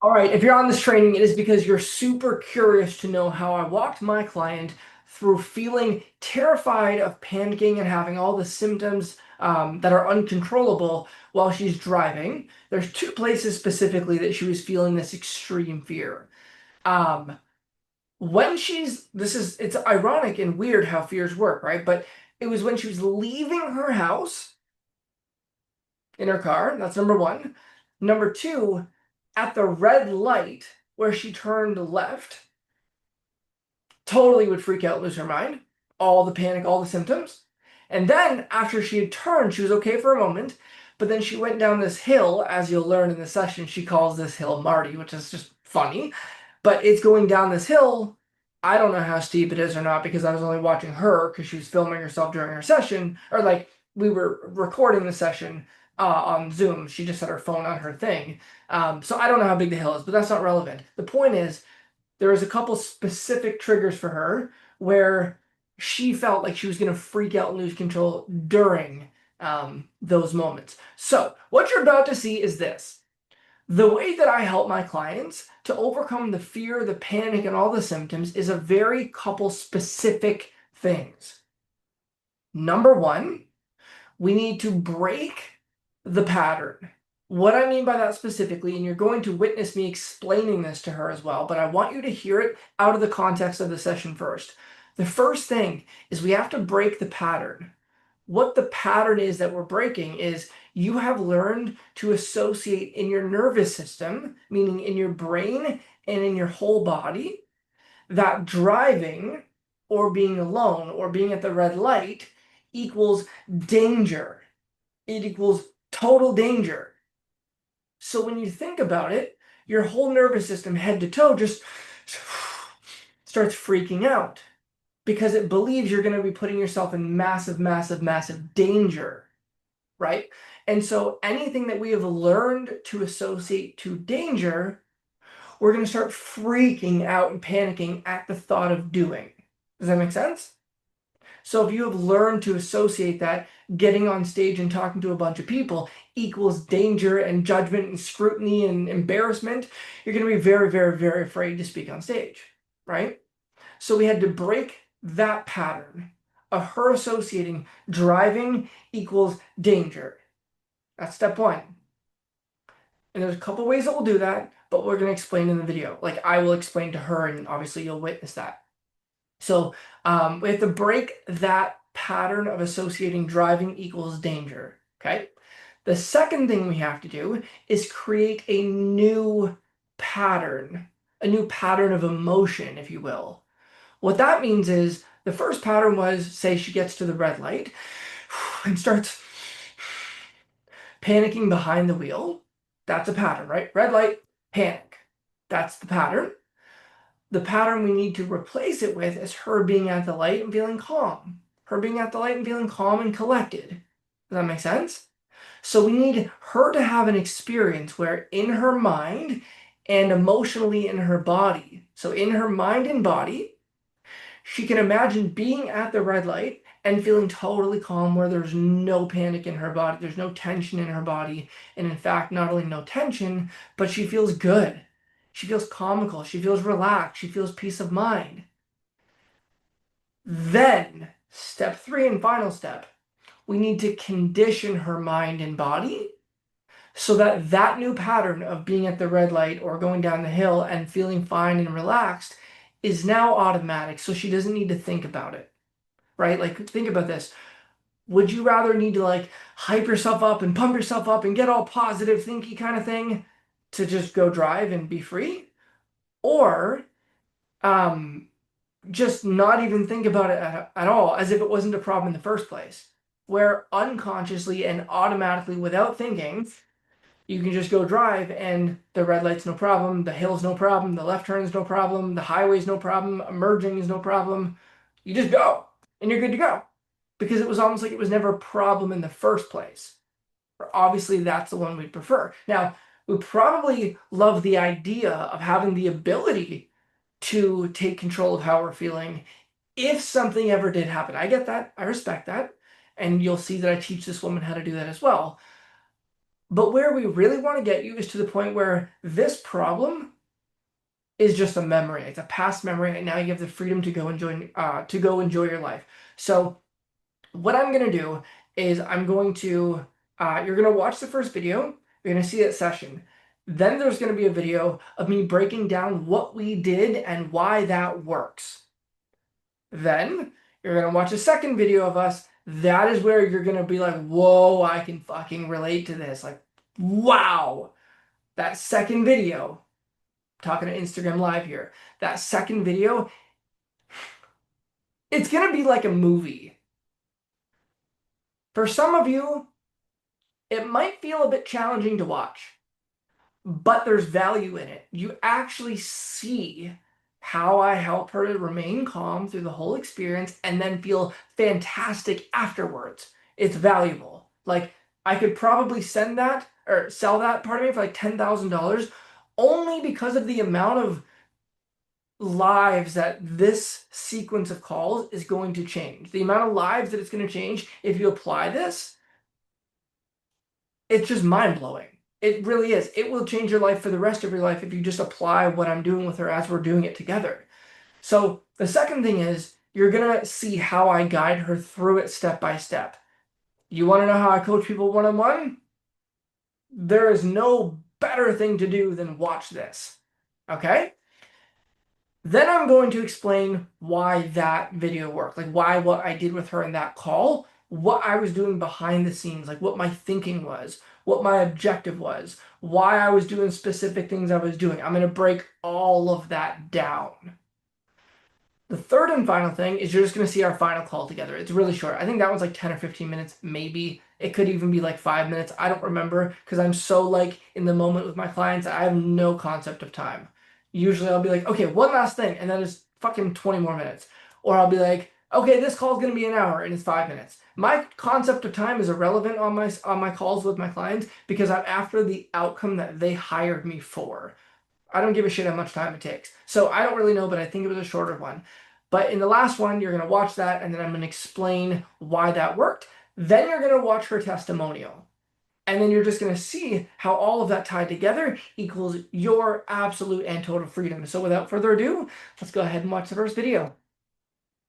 All right, if you're on this training, it is because you're super curious to know how I walked my client through feeling terrified of panicking and having all the symptoms that are uncontrollable while she's driving. There's two places specifically that she was feeling this extreme fear. Um, it's ironic and weird how fears work, right? But it was when she was leaving her house in her car. That's number one. Number two, at the red light where she turned left, totally would freak out, lose her mind, all the panic, all the symptoms. And then after she had turned, she was okay for a moment, but then she went down this hill, as you'll learn in the session. She calls this hill Marty, which is just funny. But it's going down this hill. I don't know how steep it is or not because I was only watching her because she was filming herself during her session, or like we were recording the session on Zoom. She just had her phone on her thing. So I don't know how big the hill is, but that's not relevant. The point is, there was a couple specific triggers for her where she felt like she was going to freak out and lose control during those moments. So, what you're about to see is this. The way that I help my clients to overcome the fear, the panic, and all the symptoms is a very couple specific things. Number one, we need to break the pattern. What I mean by that specifically, and you're going to witness me explaining this to her as well, but I want you to hear it out of the context of the session first. The first thing is we have to break the pattern. What the pattern is that we're breaking is you have learned to associate in your nervous system, meaning in your brain and in your whole body, that driving or being alone or being at the red light equals danger. It equals total danger. So when you think about it, your whole nervous system, head to toe, just starts freaking out because it believes you're going to be putting yourself in massive, massive, massive danger, right? And so anything that we have learned to associate to danger, we're going to start freaking out and panicking at the thought of doing. Does that make sense? So if you have learned to associate that getting on stage and talking to a bunch of people equals danger and judgment and scrutiny and embarrassment, you're going to be very, very, very afraid to speak on stage, right? So we had to break that pattern of her associating driving equals danger. That's step one. And there's a couple ways that we'll do that, but we're going to explain in the video. Like I will explain to her, and obviously you'll witness that. So we have to break that pattern of associating driving equals danger. Okay. The second thing we have to do is create a new pattern of emotion, if you will. What that means is the first pattern was, say she gets to the red light and starts panicking behind the wheel. That's a pattern, right? Red light, panic. That's the pattern. The pattern we need to replace it with is her being at the light and feeling calm. Her being at the light and feeling calm and collected. Does that make sense? So we need her to have an experience where in her mind and emotionally in her body, so in her mind and body, she can imagine being at the red light and feeling totally calm where there's no panic in her body, there's no tension in her body. And in fact, not only no tension, but she feels good. She feels comical. She feels relaxed. She feels peace of mind. Then, step three and final step, we need to condition her mind and body so that that new pattern of being at the red light or going down the hill and feeling fine and relaxed is now automatic. So she doesn't need to think about it, right? Like, think about this. Would you rather need to like hype yourself up and pump yourself up and get all positive, thinky kind of thing to just go drive and be free? Or, um, just not even think about it at all as if it wasn't a problem in the first place, where unconsciously and automatically without thinking, you can just go drive and the red light's no problem, the hill's no problem, the left turn's no problem, the highway's no problem, merging is no problem. You just go and you're good to go because it was almost like it was never a problem in the first place. Obviously, that's the one we'd prefer. Now, we probably love the idea of having the ability to take control of how we're feeling if something ever did happen. I get that. I respect that. And you'll see that I teach this woman how to do that as well. But where we really want to get you is to the point where this problem is just a memory. It's a past memory, and now you have the freedom to go enjoy your life. So what I'm gonna do is I'm going to you're gonna watch the first video. You're gonna see that session. Then there's gonna be a video of me breaking down what we did and why that works. Then you're gonna watch a second video of us. That is where you're gonna be like, whoa, I can fucking relate to this. Like, wow. That second video, talking to Instagram Live here, that second video, it's gonna be like a movie. For some of you, it might feel a bit challenging to watch, but there's value in it. You actually see how I help her to remain calm through the whole experience and then feel fantastic afterwards. It's valuable. Like, I could probably send that or sell that part of me for like $10,000 only because of the amount of lives that this sequence of calls is going to change. The amount of lives that it's going to change if you apply this, it's just mind blowing. It really is. It will change your life for the rest of your life if you just apply what I'm doing with her as we're doing it together. So the second thing is you're going to see how I guide her through it step by step. You want to know how I coach people one-on-one? There is no better thing to do than watch this. Okay? Then I'm going to explain why that video worked, like why what I did with her in that call, what I was doing behind the scenes, like what my thinking was, what my objective was, why I was doing specific things I was doing. I'm going to break all of that down. The third and final thing is you're just going to see our final call together. It's really short. I think that one's like 10 or 15 minutes, maybe. It could even be like 5 minutes. I don't remember because I'm so like in the moment with my clients. I have no concept of time. Usually I'll be like, okay, one last thing, and then it's fucking 20 more minutes. Or I'll be like, okay, this call is going to be an hour and it's 5 minutes. My concept of time is irrelevant on my calls with my clients because I'm after the outcome that they hired me for. I don't give a shit how much time it takes. So I don't really know, but I think it was a shorter one. But in the last one, you're going to watch that, and then I'm going to explain why that worked. Then you're going to watch her testimonial. And then you're just going to see how all of that tied together equals your absolute and total freedom. So without further ado, let's go ahead and watch the first video.